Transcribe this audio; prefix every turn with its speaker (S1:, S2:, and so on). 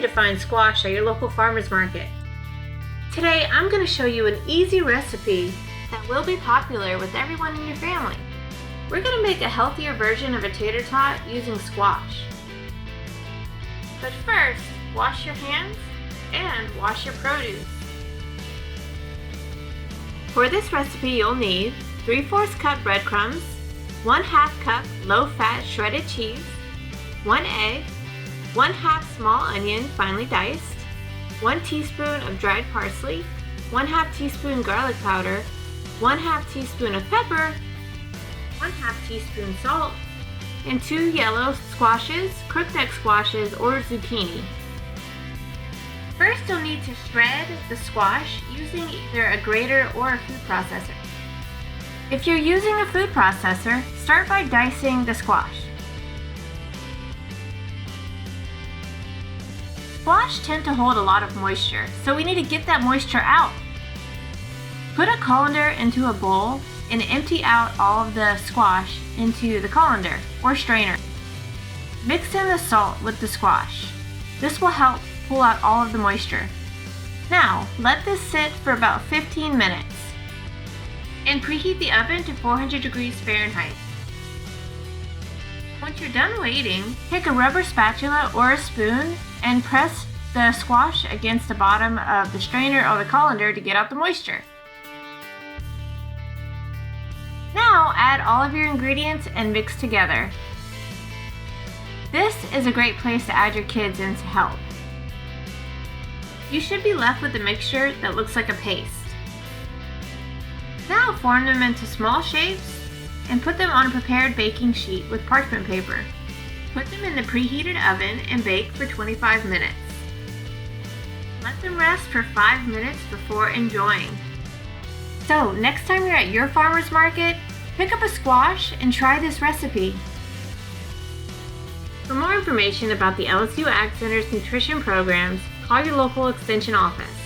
S1: to find squash at your local farmer's market. Today, I'm going to show you an easy recipe that will be popular with everyone in your family. We're going to make a healthier version of a tater tot using squash. But first, wash your hands and wash your produce. For this recipe, you'll need 3/4 cup breadcrumbs, 1/2 cup low-fat shredded cheese, 1 egg, 1/2 small onion finely diced, 1 teaspoon of dried parsley, 1/2 teaspoon garlic powder, 1/2 teaspoon of pepper, 1/2 teaspoon salt, and 2 yellow squashes, crookneck squashes, or zucchini. First, you'll need to shred the squash using either a grater or a food processor. If you're using a food processor, start by dicing the squash. Squash tend to hold a lot of moisture, so we need to get that moisture out. Put a colander into a bowl and empty out all of the squash into the colander or strainer. Mix in the salt with the squash. This will help pull out all of the moisture. Now, let this sit for about 15 minutes and preheat the oven to 400 degrees Fahrenheit. Once you're done waiting, take a rubber spatula or a spoon and press the squash against the bottom of the strainer or the colander to get out the moisture. Now add all of your ingredients and mix together. This is a great place to add your kids in to help. You should be left with a mixture that looks like a paste. Now form them into small shapes and put them on a prepared baking sheet with parchment paper. Put them in the preheated oven and bake for 25 minutes. Let them rest for 5 minutes before enjoying. So, next time you're at your farmer's market, pick up a squash and try this recipe. For more information about the LSU Ag Center's nutrition programs, call your local extension office.